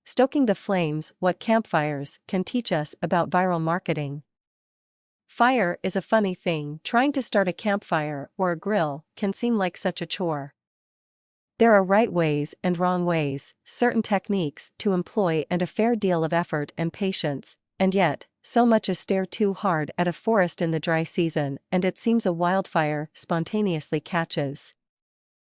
Stoking the flames, what campfires can teach us about viral marketing. Fire is a funny thing. Trying to start a campfire or a grill can seem like such a chore. There are right ways and wrong ways, certain techniques to employ and a fair deal of effort and patience, and yet, so much is stare too hard at a forest in the dry season and it seems a wildfire spontaneously catches.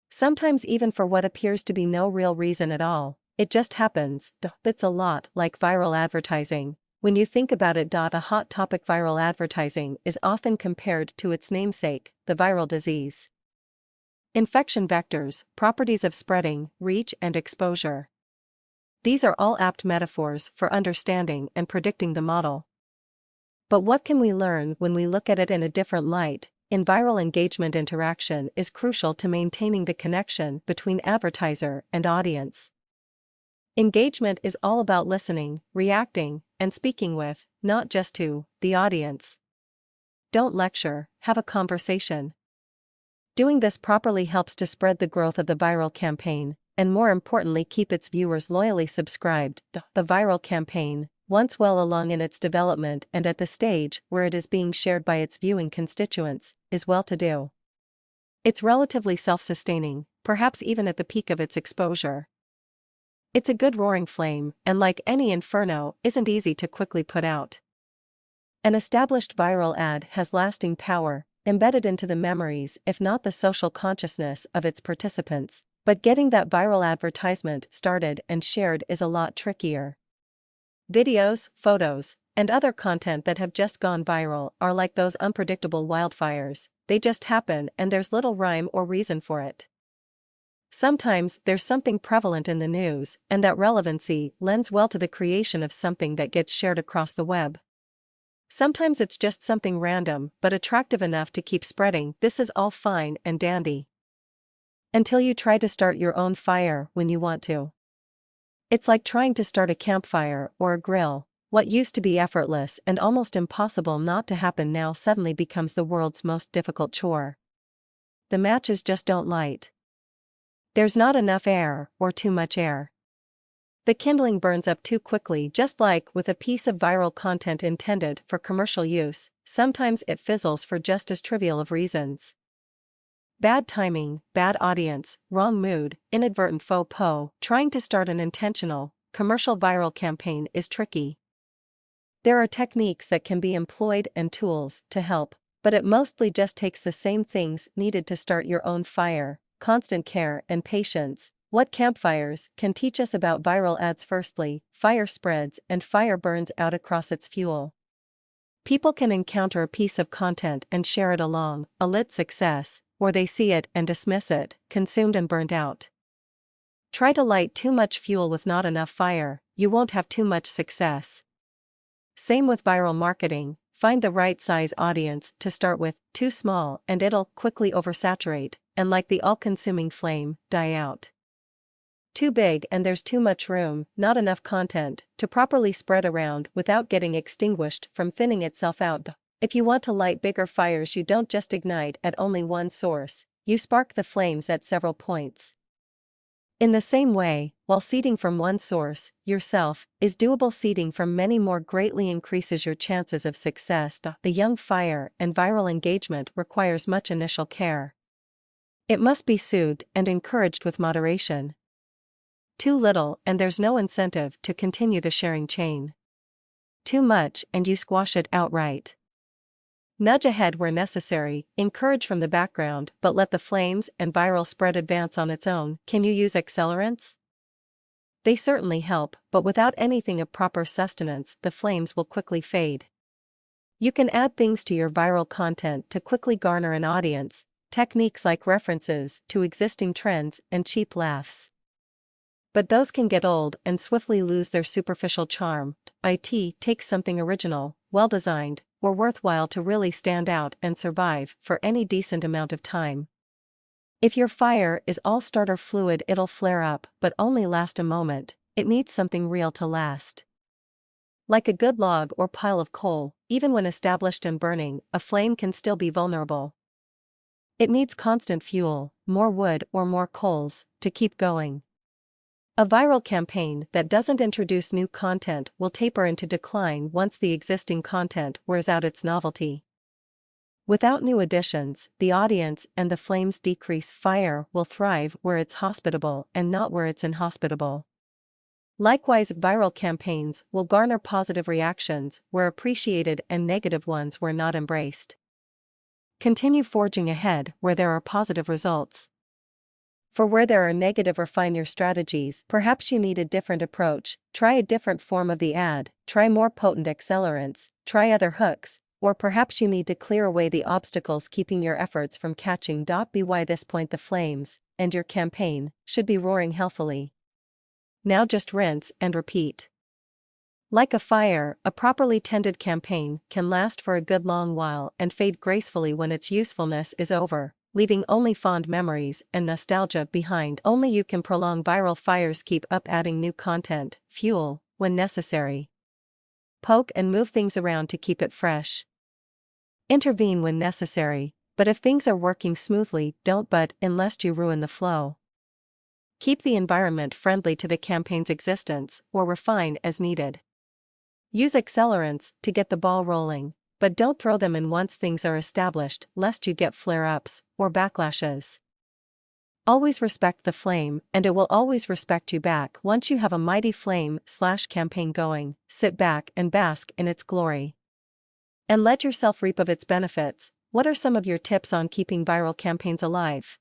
Sometimes even for what appears to be no real reason at all, it just happens. It's a lot like viral advertising. When you think about it, a hot topic viral advertising is often compared to its namesake, the viral disease. Infection vectors, properties of spreading, reach and exposure. These are all apt metaphors for understanding and predicting the model. But what can we learn when we look at it in a different light? In viral engagement, interaction is crucial to maintaining the connection between advertiser and audience. Engagement is all about listening, reacting, and speaking with, not just to, the audience. Don't lecture, have a conversation. Doing this properly helps to spread the growth of the viral campaign, and more importantly keep its viewers loyally subscribed. The viral campaign, once well along in its development and at the stage where it is being shared by its viewing constituents, is well-to-do. It's relatively self-sustaining, perhaps even at the peak of its exposure. It's a good roaring flame, and like any inferno, isn't easy to quickly put out. An established viral ad has lasting power, embedded into the memories if not the social consciousness of its participants, but getting that viral advertisement started and shared is a lot trickier. Videos, photos, and other content that have just gone viral are like those unpredictable wildfires. They just happen and there's little rhyme or reason for it. Sometimes there's something prevalent in the news, and that relevancy lends well to the creation of something that gets shared across the web. Sometimes it's just something random but attractive enough to keep spreading. This is all fine and dandy. Until you try to start your own fire when you want to. It's like trying to start a campfire or a grill. What used to be effortless and almost impossible not to happen now suddenly becomes the world's most difficult chore. The matches just don't light. There's not enough air, or too much air. The kindling burns up too quickly. Just like with a piece of viral content intended for commercial use, sometimes it fizzles for just as trivial of reasons. Bad timing, bad audience, wrong mood, inadvertent faux pas. Trying to start an intentional, commercial viral campaign is tricky. There are techniques that can be employed and tools to help, but it mostly just takes the same things needed to start your own fire: constant care and patience. What campfires can teach us about viral ads? Firstly, fire spreads and fire burns out across its fuel. People can encounter a piece of content and share it along, a lit success, or they see it and dismiss it, consumed and burned out. Try to light too much fuel with not enough fire, you won't have too much success. Same with viral marketing. Find the right size audience to start with. Too small and it'll quickly oversaturate, and like the all-consuming flame, die out. Too big and there's too much room, not enough content, to properly spread around without getting extinguished from thinning itself out. If you want to light bigger fires, you don't just ignite at only one source, you spark the flames at several points. In the same way, while seeding from one source, yourself, is doable, seeding from many more greatly increases your chances of success. The young fire and viral engagement requires much initial care. It must be soothed and encouraged with moderation. Too little and there's no incentive to continue the sharing chain. Too much and you squash it outright. Nudge ahead where necessary, encourage from the background, but let the flames and viral spread advance on its own. Can you use accelerants? They certainly help, but without anything of proper sustenance, the flames will quickly fade. You can add things to your viral content to quickly garner an audience, techniques like references to existing trends and cheap laughs. But those can get old and swiftly lose their superficial charm. It takes something original, well-designed, or worthwhile to really stand out and survive for any decent amount of time. If your fire is all starter fluid, it'll flare up but only last a moment. It needs something real to last. Like a good log or pile of coal, even when established and burning, a flame can still be vulnerable. It needs constant fuel, more wood or more coals, to keep going. A viral campaign that doesn't introduce new content will taper into decline once the existing content wears out its novelty. Without new additions, the audience and the flames decrease. Fire will thrive where it's hospitable and not where it's inhospitable. Likewise, viral campaigns will garner positive reactions where appreciated and negative ones were not embraced. Continue forging ahead where there are positive results. For where there are negative, refine your strategies. Perhaps you need a different approach, try a different form of the ad, try more potent accelerants, try other hooks, or perhaps you need to clear away the obstacles keeping your efforts from catching. By this point the flames, and your campaign, should be roaring healthily. Now just rinse and repeat. Like a fire, a properly tended campaign can last for a good long while and fade gracefully when its usefulness is over, leaving only fond memories and nostalgia behind. Only you can prolong viral fires. Keep up adding new content, fuel, when necessary. Poke and move things around to keep it fresh. Intervene when necessary, but if things are working smoothly, don't butt in lest you ruin the flow. Keep the environment friendly to the campaign's existence, or refine as needed. Use accelerants to get the ball rolling, but don't throw them in once things are established, lest you get flare-ups or backlashes. Always respect the flame, and it will always respect you back. Once you have a mighty flame/campaign going, sit back and bask in its glory. And let yourself reap of its benefits. What are some of your tips on keeping viral campaigns alive?